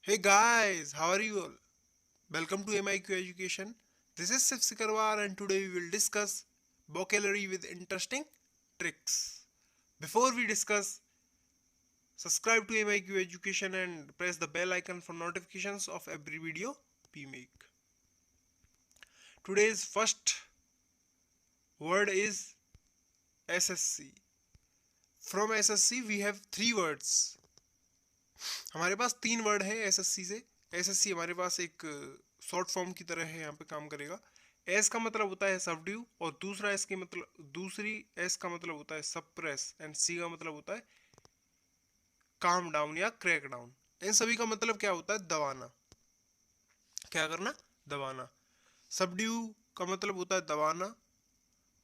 Hey guys, how are you all? Welcome to MIQ Education. This is Sif Sikarwar and today we will discuss vocabulary with interesting tricks. Before we discuss, subscribe to MIQ Education and press the bell icon for notifications of every video we make. Today's first word is SSC. From SSC we have three words. हमारे पास तीन word है SSC से। SSC हमारे पास एक short form की तरह है, यहाँ पे काम करेगा। एस का मतलब होता है सबड्यू और दूसरी एस का मतलब होता है सप्रेस एंड सी का मतलब होता है काम डाउन या क्रैक डाउन। इन सभी का मतलब क्या होता है? दबाना। क्या करना? दबाना। सबड्यू का मतलब होता है दबाना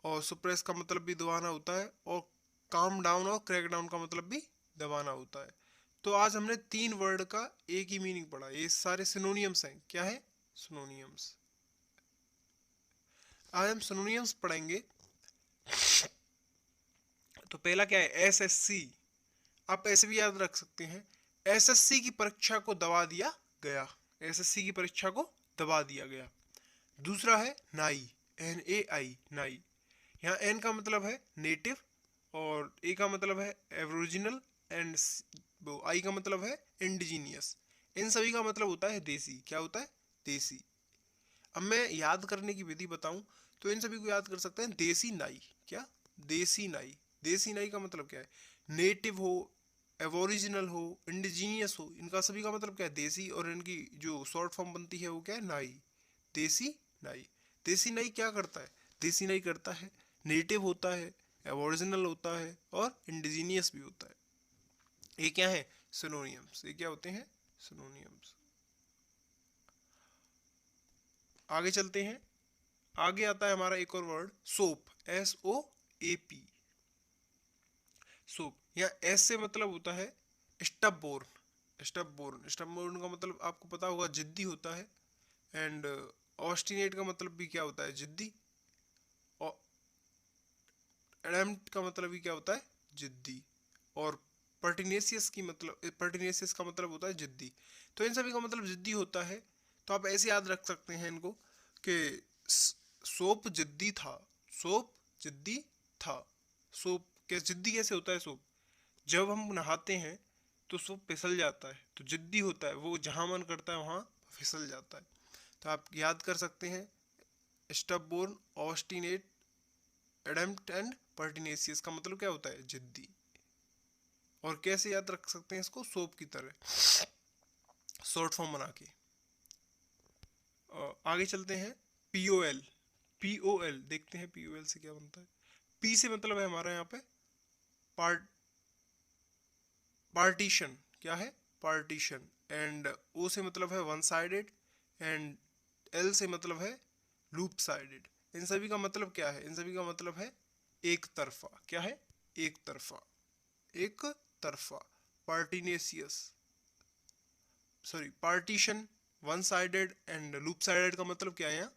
और सप्रेस का मतलब भी दबाना होता है और काम डाउन और क्रैक डाउन का मतलब भी दबाना होता है। तो आज हमने तीन वर्ड का एक ही मीनिंग पढ़ा। ये सारे सिनोनियम्स हैं। क्या है? सिनोनियम्स। आज हम सिनोनियम्स पढ़ेंगे। तो पहला क्या है? एसएससी। आप ऐसे भी याद रख सकते हैं, एसएससी की परीक्षा को दबा दिया गया। एसएससी की परीक्षा को दबा दिया गया। दूसरा है नाई, NAI, नाई। यहाँ एन का मतलब है नेटिव और ए का मतलब है एवरोजिनल एंड वो आई का मतलब है इंडिजीनियस। इन सभी का मतलब होता है देसी। क्या होता है? देसी। अब मैं याद करने की विधि बताऊं तो इन सभी को याद कर सकते हैं। देसी नाई। क्या? देसी नाई। देसी नाई का मतलब क्या है? नेटिव हो, एवोरिजिनल हो, इंडिजीनियस हो, इनका सभी का मतलब क्या है? देसी। और इनकी जो शॉर्ट फॉर्म बनती है वो क्या है? नाई। देसी नाई। देसी नाई क्या करता है? देसी नाई करता है नेटिव होता है, एबोरिजिनल होता है और इंडिजीनियस भी होता है। ये क्या है? सिनोनियम्स। ये क्या होते हैं? सिनोनियम्स। आगे चलते हैं। आगे आता है हमारा एक और वर्ड सोप, SOAP। सोप। यहाँ एस से मतलब होता है stubborn. Stubborn. Stubborn का मतलब आपको पता होगा जिद्दी होता है। एंड ऑस्टिनेट का मतलब भी क्या होता है? जिद्दी। और एडम्प्ट का मतलब भी क्या होता है? जिद्दी। और पर्टिनेसियस का मतलब होता है जिद्दी। तो इन सभी का मतलब जिद्दी होता है। तो आप ऐसे याद रख सकते हैं इनको कि सोप जिद्दी था। सोप जिद्दी था। सोप कैसे जिद्दी कैसे होता है? सोप जब हम नहाते हैं तो सोप फिसल जाता है, तो जिद्दी होता है, वो जहां मन करता है वहां फिसल जाता है। तो आप याद कर सकते हैं स्टबबोर्न, ऑस्टिनेट, एडम्प्ट एंड पर्टिनेसियस का मतलब क्या होता है? जिद्दी। और कैसे याद रख सकते हैं इसको? सोप की तरह शॉर्ट फॉर्म बना के। आगे चलते हैं। POL। POL देखते हैं POL से क्या बनता है। पी से मतलब है हमारा यहाँ पे पार्ट पार्टीशन। क्या है? पार्टीशन। एंड ओ से मतलब है वन साइडेड एंड एल से मतलब है लूप साइडेड। इन सभी का मतलब क्या है? इन सभी का मतलब है एक तरफा। क्या है? एक तरफा। एक तरफा। Pertinacious, sorry partition, one sided and lopsided का मतलब क्या है? यहाँ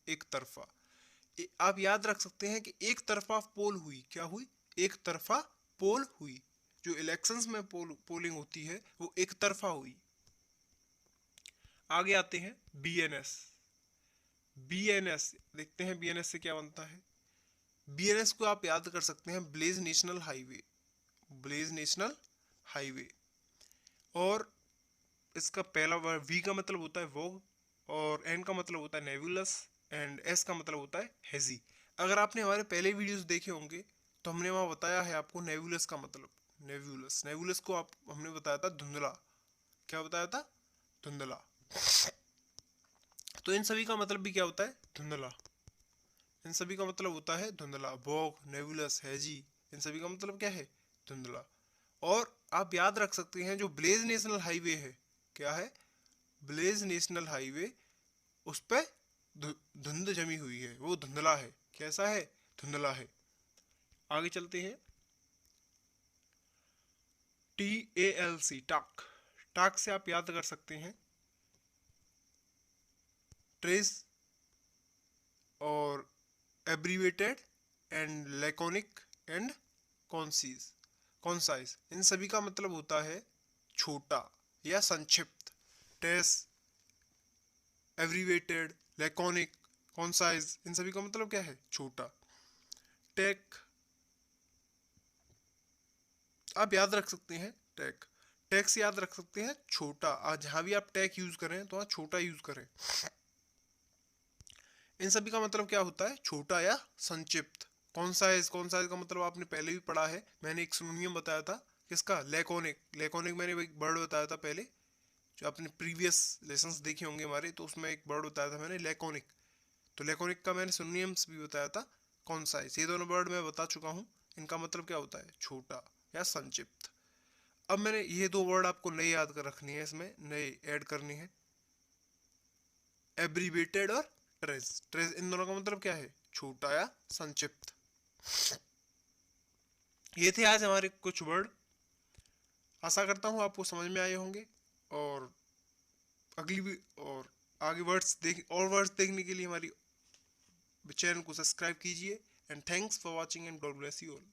एक तरफा। आप याद रख सकते हैं कि एक तरफा पोल हुई। क्या हुई? एक तरफा पोल हुई। जो इलेक्शंस में पोलिंग होती है वो एक तरफा हुई। आगे आते हैं BNS। BNS देखते हैं BNS से क्या बनता है। BNS को आप याद कर सकते हैं blaze national highway. Blaze national highway. और इसका पहला वर्ड वी का मतलब होता है वोग और एन का मतलब होता है नेबुलस एंड एस का मतलब होता है हेजी। अगर आपने हमारे पहले वीडियोस देखे होंगे तो हमने वहाँ बताया है आपको नेबुलस का मतलब। नेबुलस, नेबुलस को आप हमने बताया था धुंधला। क्या बताया था? धुंधला। तो इन सभी का मतलब भी क्या होता है? धुंधला। इन सभी का मतलब होता है धुंधला। वॉग, नेबुलस, हैजी, इन सभी का मतलब क्या है? धुंधला। और आप याद रख सकते हैं जो ब्लेज नेशनल हाईवे है, क्या है? ब्लेज नेशनल हाईवे, उस पे धुंध जमी हुई है, वो धुंधला है। कैसा है? धुंधला है। आगे चलते हैं। TALC, टाक। टाक से आप याद कर सकते हैं ट्रेस और abbreviated and laconic and concise. इन सभी का मतलब होता है छोटा या संक्षिप्त। टेस, एब्रीवेटेड, लैकोनिक, कॉन्साइज, इन सभी का मतलब क्या है? छोटा। टेक, आप याद रख सकते हैं टेक, टेक से याद रख सकते हैं छोटा। आज जहां भी आप टेक यूज करें तो वहां छोटा यूज करें। इन सभी का मतलब क्या होता है? छोटा या संक्षिप्त। कॉन्साइज, कॉन्साइज का मतलब आपने पहले भी पढ़ा है, मैंने एक सिनोनियम बताया था किसका? लैकोनिक। लैकोनिक मैंने एक वर्ड बताया था पहले, जो आपने प्रीवियस लेसन्स देखे होंगे हमारे, तो उसमें एक वर्ड बताया था मैंने लैकोनिक। तो लैकोनिक का मैंने सिनोनियम्स भी बताया था कॉन्साइज। ये दोनों वर्ड मैं बता चुका हूँ, इनका मतलब क्या होता है? छोटा या संक्षिप्त। अब मैंने ये दो वर्ड आपको नए याद कर रखनी है, इसमें नए ऐड करनी है, एब्रीवेटेड और ट्रेस। ट्रेस, इन दोनों का मतलब क्या है? छोटा या संक्षिप्त। ये थे आज हमारे कुछ वर्ड। आशा करता हूँ आपको समझ में आए होंगे, और अगली भी और आगे वर्ड्स देखने के लिए हमारी चैनल को सब्सक्राइब कीजिए। And thanks for watching and God bless you all.